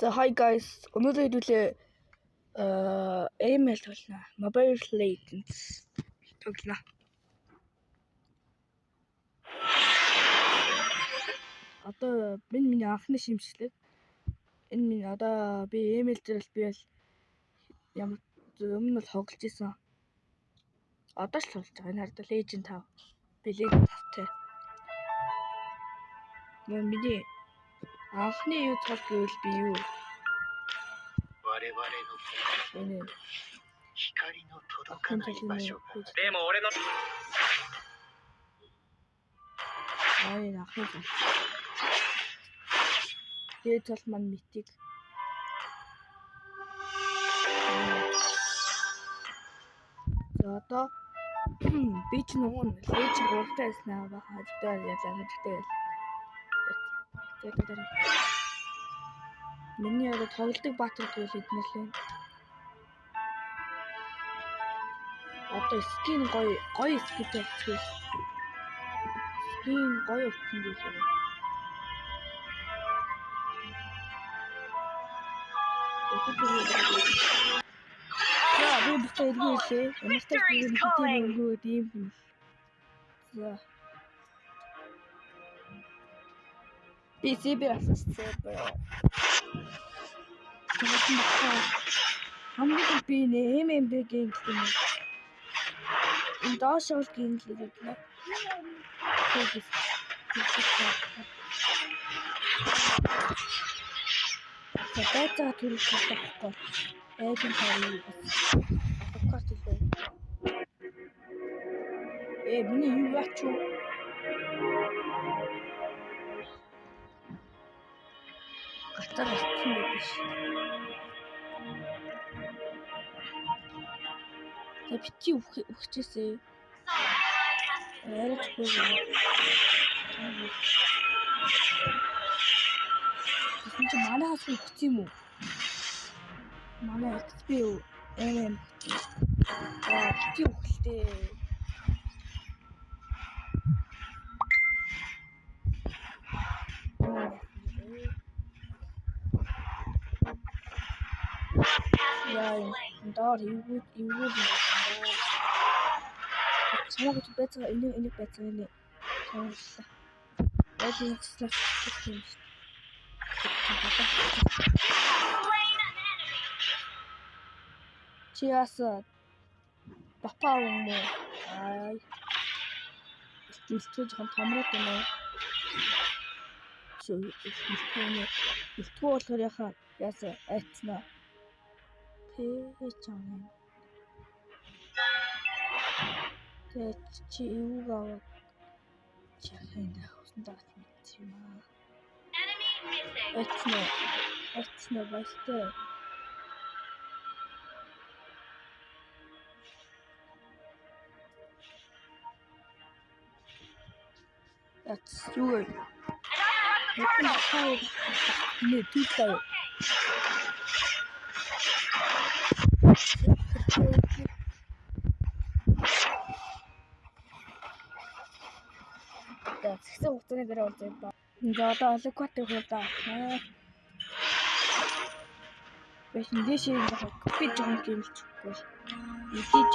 За hi guys, өнөөдөр хэдүүлээ ML тоглоно. Mobile Legends тоглоно. Одоо миний анхны шимжлэг. Энэ минь одоо би ML дээр би бол ямар өмнө нь тоглож исэн. Одоо ч тоглож байгаа. Энэ хардаа Legend 5. Би Legend 5-тай. Миний анхны юу тоглох гэвэл би юу? 我々の光の届かない場所がでも俺のай нахыг тэгээд бол мань митиг за одоо би ч нөгөө Legend 3-тай яснаа баха хажуудаа ялаа хажуудаа тэгээд миний одоо тоглодог баатар гэвэл эднэр лээ. Одоо скин гоё скинтэй болчихвол скин гоё утсан гэлээ. За би битээ иргэлээ. Ямартай тийм хэдийн өнгөөд ийм юм. За би сибэр асацсан бай. хамгийн би MMB-гийн гэх юм. Энэ доошол гинлээ гэдэг. За байтаа төрөх болохгүй. Эйжен тарий. Авкарт илүү. Миний юу яач юу? Гацаар болсон байдаг ш. За бити өгчээсэй. Арайч хөө. Чи манаас өгч юм уу? Манай XP юу? MM. Бити өгөлтэй. Яа, доор эвгүй юм. Чамаг бэцэг энийг бэцэг энэ. Чамлаа. Эцэслэх юм шүү. Чиас папа юм уу? Ай. Илтгэж хан томроод байна. Илтгэж болохоор яхаа яасан айцнаа. Чам. Чи юу гав? Чахайна усан дагт юм аа. Айцнаа бастай. That's you. Не тустай. Тэгсэн хугацааны дараа болж байна. За одоо алгватай хурдаа. Бэшин дэшээ яг копи жоохон гэмэлчихгүй. Идэж.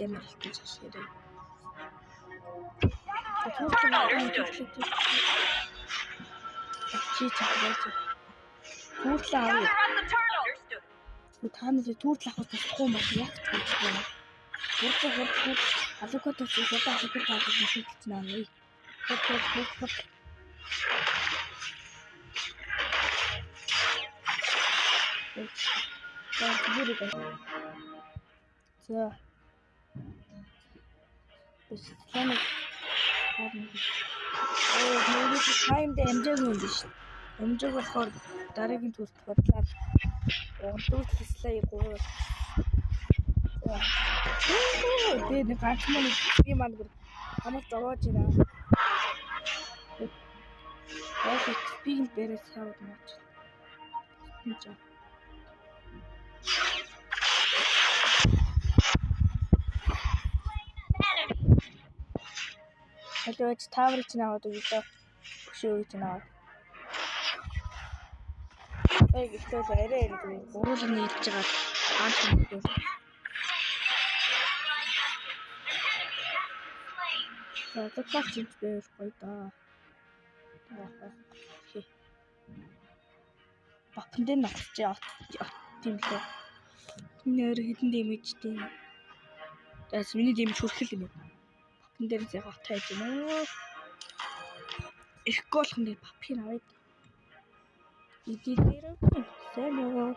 амар хэлж ширээ. Түүхлээ авъя. Тааны түүхлээ авах болохгүй юм байна. Яг түүхлээ. Хурд алукот авах хэлж наа. Хурд. За. Бэсэлэн. Мөрөд таймд амжааг юм биш. Амжааг болохоор дараагийн төрөлд бодлаад дүүслээ 3. Тэгээ нэг ганц мөн би маань хамт зовоож байна. Би энэ бэрээс хаваад маач. Хөлөөж таврч наваад өгдөө. Өшөө гэж наваад. Гэтэл арай гурван нийлж байгаа ганц юм. Тэгэхээр чинь гоё да. Бапн дээр ногч тийм лээ. Нэр хитэн дэмэжтэй. Тэс миний дэмэж хүрхэл юм. Бапн дээр яг отойж байна. Ирэхгүй болох нь бапхийг аваад. Идэлэрээ сэлөө.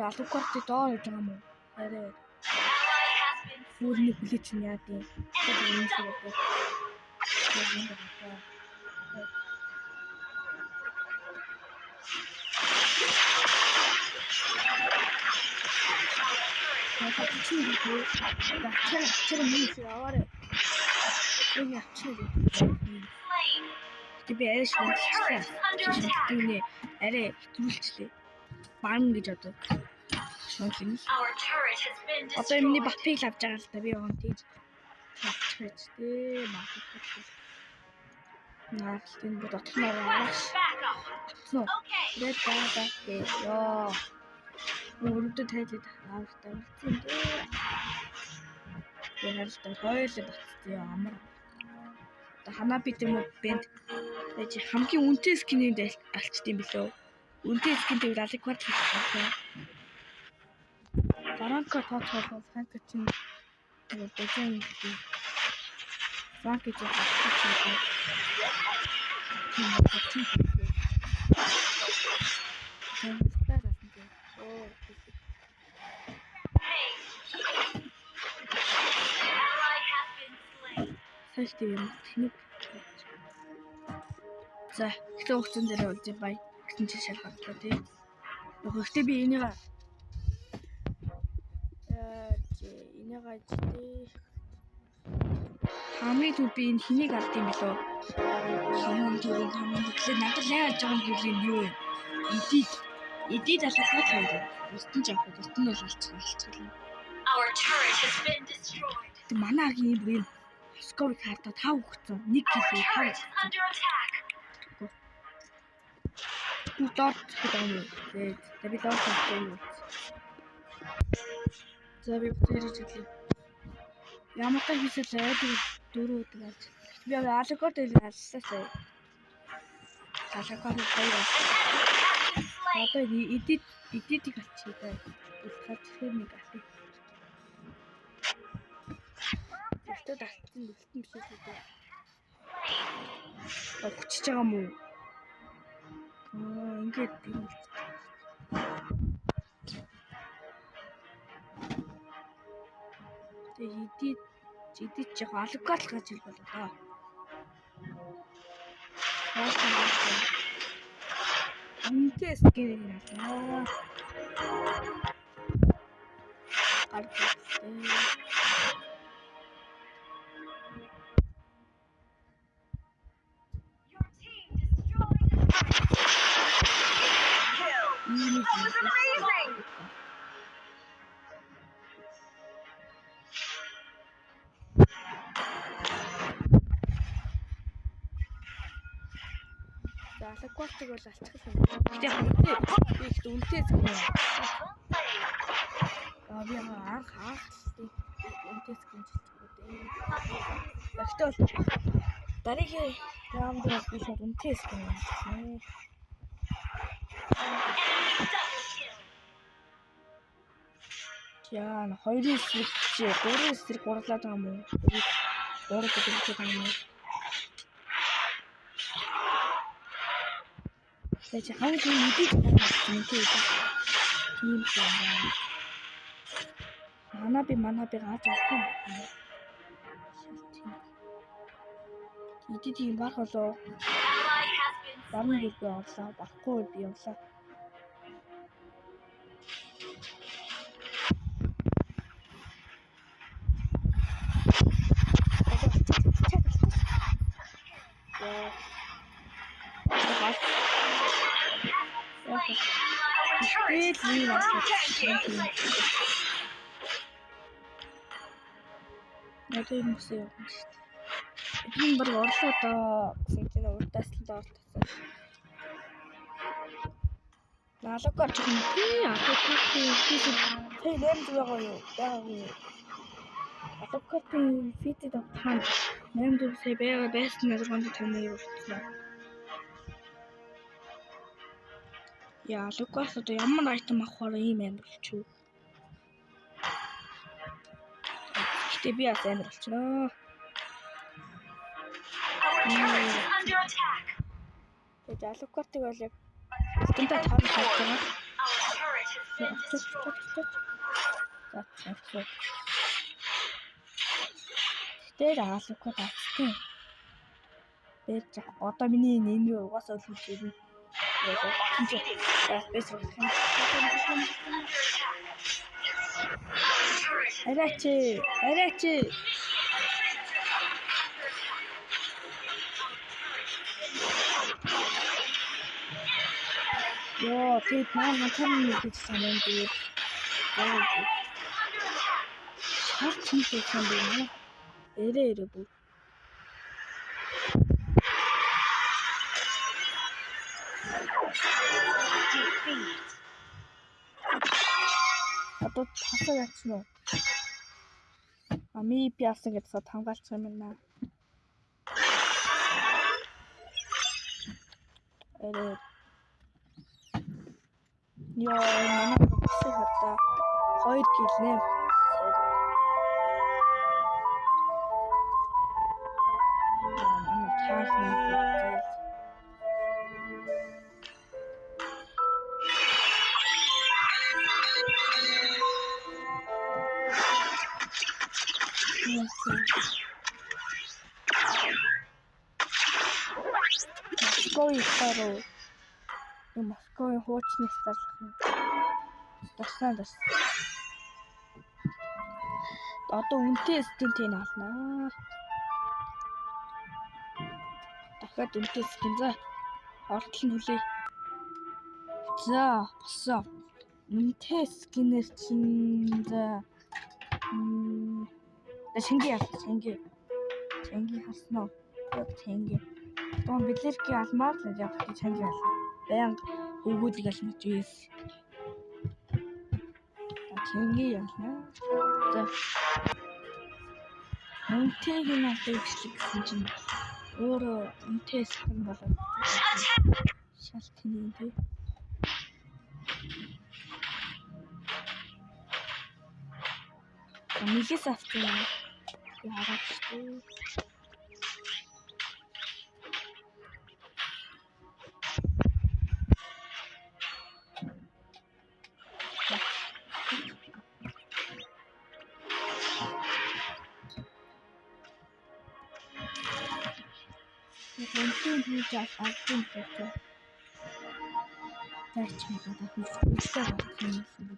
Алукорт доор гэж юм уу? Арай. Бүрний хүлээч нь яа тийм. Би арай шүнчлээ. Арай хитүүлчлээ. Баан гэж одоо. Одоо миний бапыг авч байгаа л да би он тийж тавьчих дээ. Наалтын дотноор аваач. Нөө. Яа. Өөрөдөө тайлбар авахтаа болсон дээ. Яралтай хойлоо батцсан амар. Одоо ханаа бид юм бэнд байж хамгийн үнэтэй скинэнд алчдсан билүү. Үнэтэй скин дээр аликварт хийсэн. Баранка тооцоолоо франк чинь дэжэн гэдэг. Франк гэж хэлсэн. Сэлтийн тэнийг. За, ихтэй хөгцөн дээр үлдээ бай. Гэсэн чинь шалгарлаа тий. Хөөхдөө би энийг хамгийн түр би энэ хэнийг алд юм билүү? Хамгийн түр надад яаж байгаа юм гэвэл юу вэ? Эдит алхахад хайр. Устын жаах. Устын бол алцгалаа. Манагийн юм. Скорыг хартаа 5 өгсөн. 1 кг 5. Доор гэдэг юм. Би доор тавьсан. За би бүтээрэж ирлээ. Ямар та хийсэл айдаг 4 өдөр алж. Би алкогол дээр алсаасаа. Алкогол хоёр. Одоо эдитийг ачиж байгаа. Улхаад хэмиг ати. Өөртөө датсан үлдэн биш үү? Очиж байгаа юм уу? Ингээд би эдит яг алкогол гэж хэл болоо доо. Үнэтэй скин наа. За Алаквартыг бол алцах юм. Гэтэ үнэтэй би ихт үнэтэй згэнэ. Би анх үнэтэй згэнэ чичгүүд ээ. Тэгтэл дараагийн раунд бол би шууд үнэтэй згэнэ. Яа, 2 эсрэг чи 3 эсрэг гурлаад байгаа юм уу? 3 эсрэг байгаа юм уу? Тэгэж хамгийн мэдээж байгаа юм тийм юм байна. Манай би гаж авах юм. Идэд юм барах болоо. Барна гэж би орлоо. Барахгүй би явлаа. Надад юм уу шүү дээ. Энэ баг орлоо доо гэсэн чинь уртаас л доортсон. Налогоор ч юм тий тий нэмж байгаа юу? Алаквартын фитэд авах нэмж үсээ байсан надад таны уртсан. Яа, алакварт одоо ямар айтем авахаар ийм амар болчихв. Гэтэ би бас амар болчихноо. Тэгээд алаквартыг бол яг тэнтэй таарах хэрэгтэй. Тэр алакварт авчихсан. Бэж одоо миний нэмээ угаасаа өлмөж ирнэ. Араач. Яа, тий маань гэж санаад тэгээд. Хар чимтэй санаа. Эрээ бүр. Одоо тасаа яцсан уу? Ами би авсан гэдээ хамгаалчих юм байна. Эрээ. Яа, манай босоо хата 2 гэлнэ. Манай таална. Москвын старуу. Москвын хуучны старлах юм. Тасаадас. Одоо үнэтэй стентийн алнаа. Дахиад үнэтэй стен за. Ортол нь хүлээ. За, босоо. Үнэтэй скинер чинь за. Шинги харсан уу? Шинги. Том билэрки алмаар л яг шинги ална. Баян өгүүлэг алнаж ийс. Шинги ялна. За. Үнэтэйг нь авчихлаа гэсэн чинь өөрөө үнэтэй скин болоод шалтгаан юм тий. Нэгээс авчихсан. Яагаад ч тий. Үнэтэй жаа авсан гэдэг. Тарч мэдээд хүчтэй болсон юм шиг.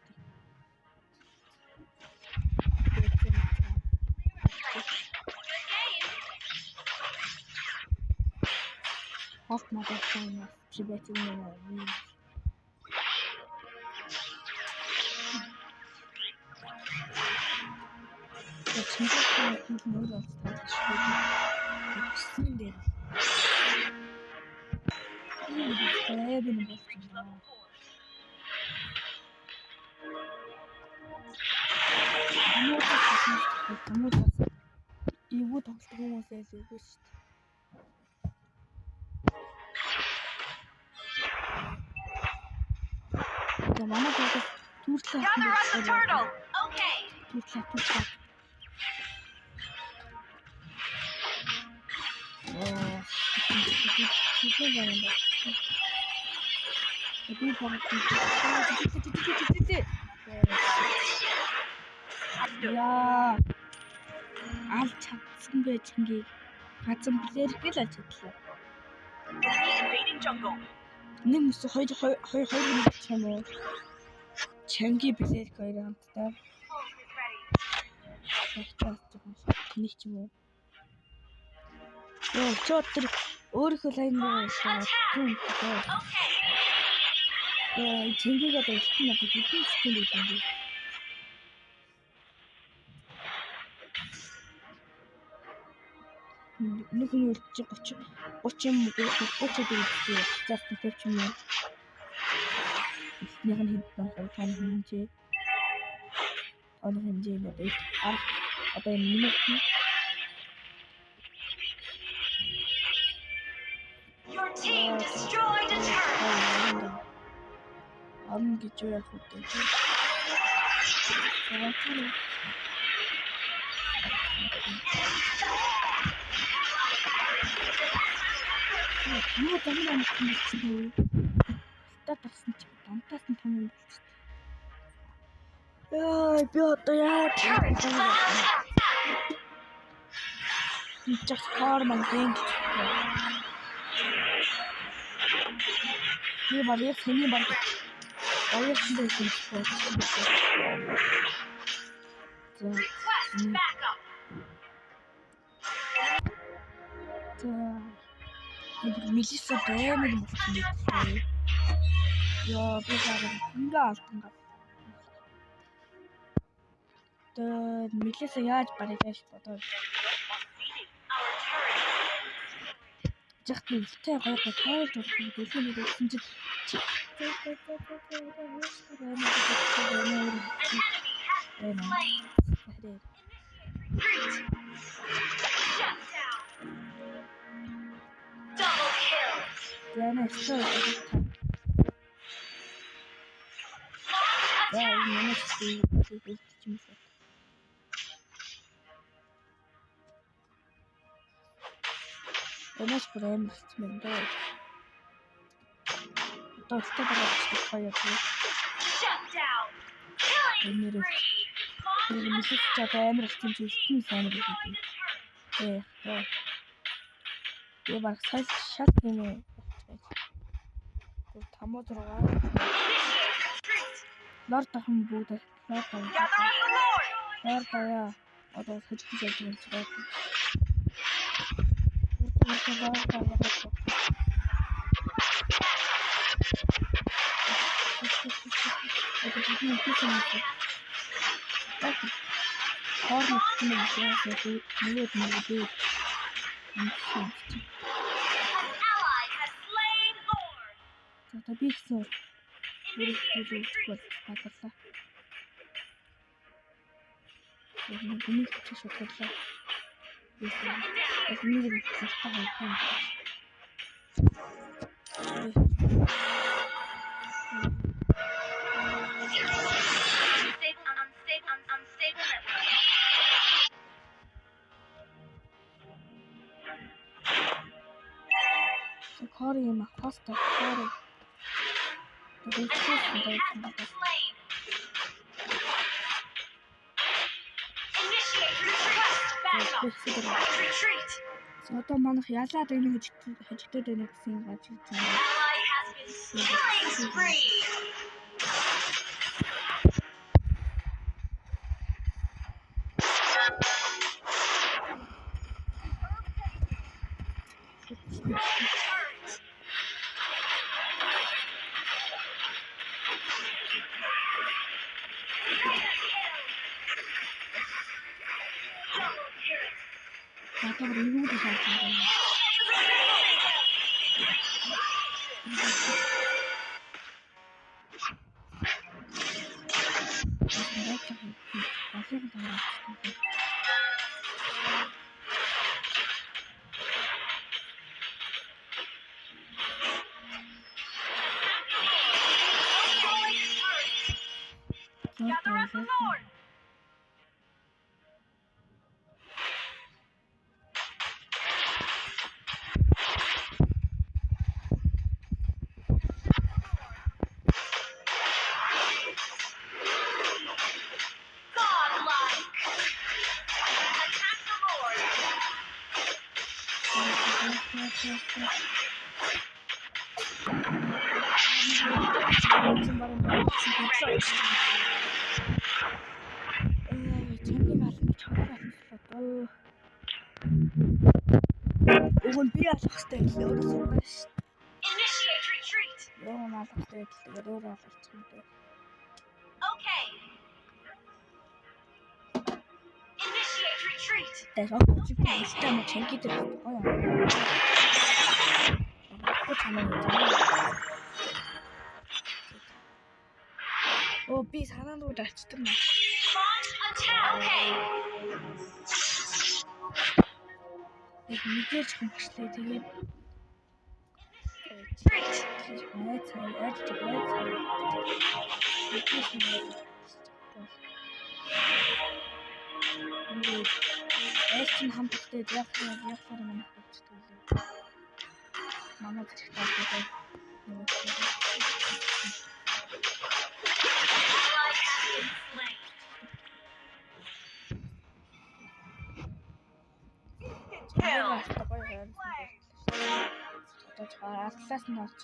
Хот надад сайн чибэт юм. Чингэр нөр болчихсон шүү дээ. Бэбин болсон. Хамуутаас ивүү тоглох хүмүүсээ л үгүй шүү дээ. За манай тоглох түүрлээ авсан. Окей. Түүрлээ. Яа. Аль чадсан байж ингээ газан блэр гэл аль чадлаа. Нэг мөс хоёр минут юм уу? Чанги блэр хоёр хамтдаа. Тэнийг ч юм уу? Ёо, чотэр өөрийнхөө лайн руу шаа. Чангигаа дэвших надад хэдэн секунд юм бэ? Нэг хүн үлдчих 30 юм уу 30 дэх заах тавьч юм уу? Нэг нь хэдэн тань хэмжээ. Хэмжээ надад одоо минут Your team destroyed a turret. Гэж яах вэ? Юу дэмэн амтсан татсан чи дамтаас нь том юм болчихсон. Яа, би одоо яа. Just карман гэнг. Би барьяа сэний баг. Оёрсон байсан спорт. Мелиса баймаг болсон юм. Яа, би зараз ингээ алтан гав. Мелиса яаж баригдаж бодоод. Жахтын тэ хоёр тойлж болох дэлхийн мэдсэн чинь Өнөөс бүрэн болчихсон доо. Одоо өстө дараач хоёр. Мисс чад амар хэвчэн зүгтэн сайн байдаг. Я баг сайн шат нэмээ. Гур тамаа зургаа. Лор тахан бүгд лор таяа. Одоо хэвчээ хийж байгаа. Sorry, ma pasta. Sorry. Одоо манайх ялаад энэ хожигдоод байна гэсэн гаж хэлж байна. Одоо юу гэж хэлж байна? Initiate retreat. Okay. Initiate retreat. Би санаанууд ачдаг юм. Launch attack. Okay. Мэдээж хамгачлаа тэгээд Эстэн хамттай яахаар манай хөвчтэй лээ. Манай зэрэгтэй Атлаас нь олж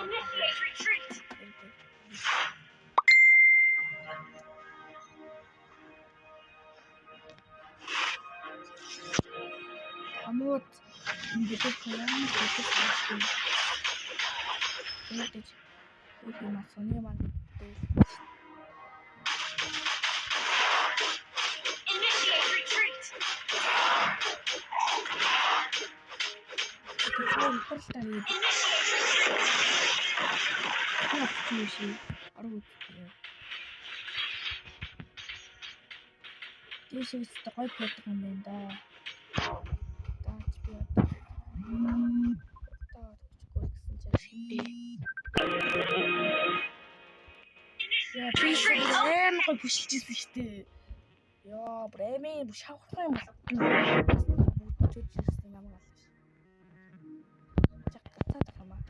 Initiate retreat. Амууд ингээд юм Initiate retreat. Тийшээс гой байдаг юм байна да. Даач би одоо гэсэн чинь аим гой бүшилжсэн шүү дээ. Яа, брэми шавхрах юм бол бүтэж ирсэн юм аа. Чагтаад хамаа.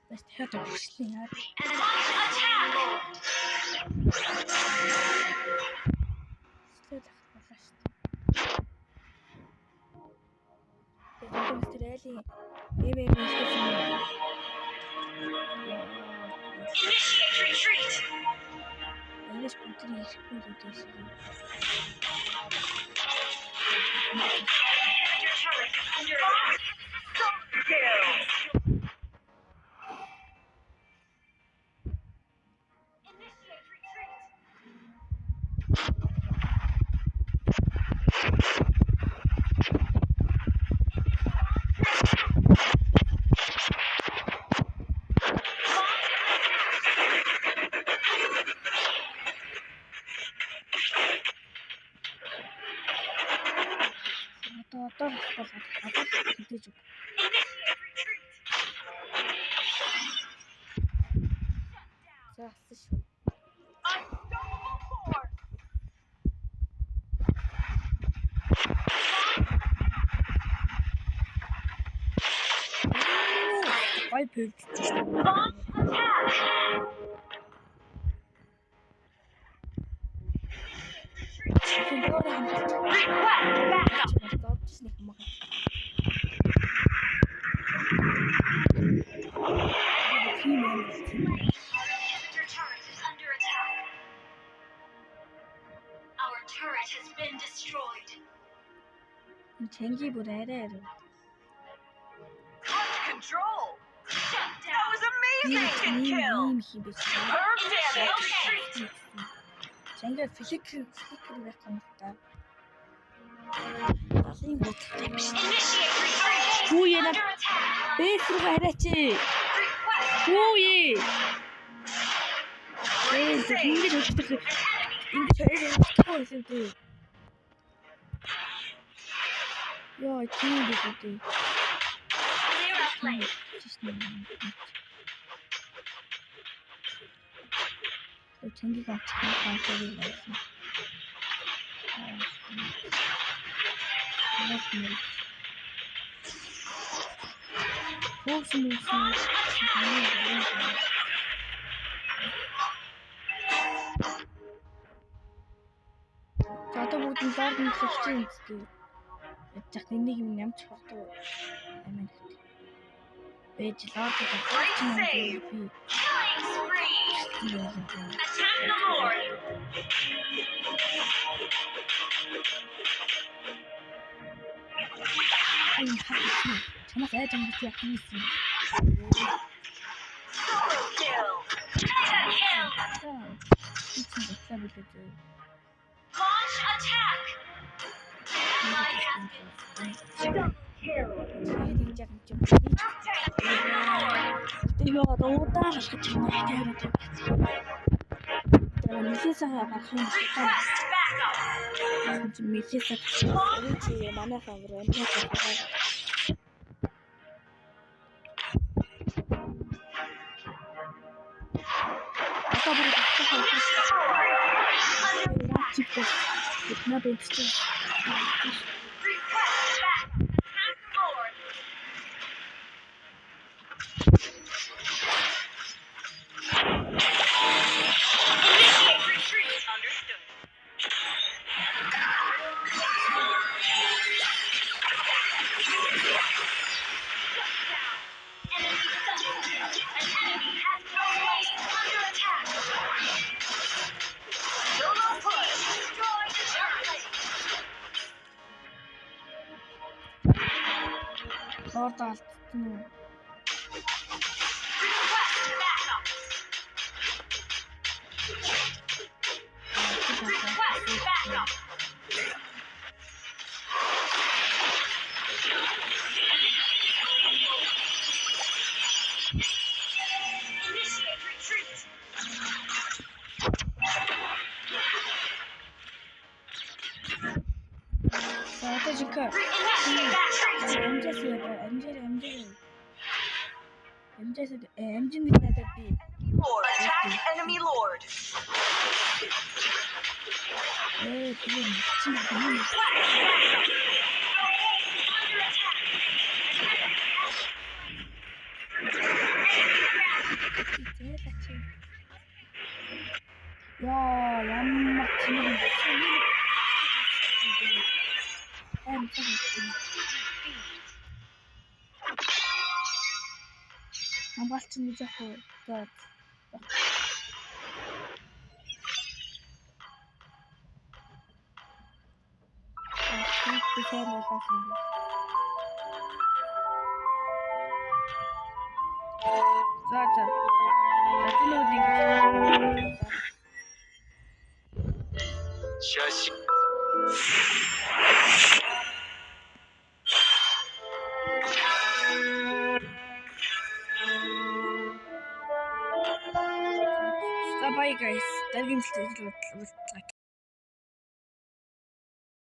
Тэхэд бүшлийн яа. Initiate retreat. Changi бүр арай. Control. That was amazing. Kill. Changi фликер байх юм та. Хүү яа бэс рүү хараач. Хүү ээ. Ингэж өчтөх. Ингэж хэлэхгүй юм дээ. Яа, тийм дээ. Changi гач хаалт За одоо бүгд нь лорд нь хэлчихсэн юм зү. Ядж яг энийг юм ямч хордоо амин гэх. Бэж лорд гэдэг Killing spree. Attack the Lord. ай хаа чамаас айж амт яах юм бэ? Solo kill. Mega kill. Launch attack. Double kill. Take the Lord. Тиймээ дуудаа гаргаж байна. Тэр нэлээсээ гарах юм. Request backup. Мэлээсээ чи манайхаа өөр юм. Request backup. Attack Lord. Initiate retreat. Understood. An enemy has no place under attack. Solo push. Destroy the turret. Лорд алдсан уу? Request backup. Request backup. Initiate retreat. За одоо жинхэнэ Initiate retreat. амжин нэг надад би Lord. Attack enemy Lord. тийм чи Request backup. Under attack. яа ямар тийм юм бэ? Хамгаалч нь яах вэ? За. За. Тэнийг ингэж 자식 За bye guys. Дараагийн хэлцээ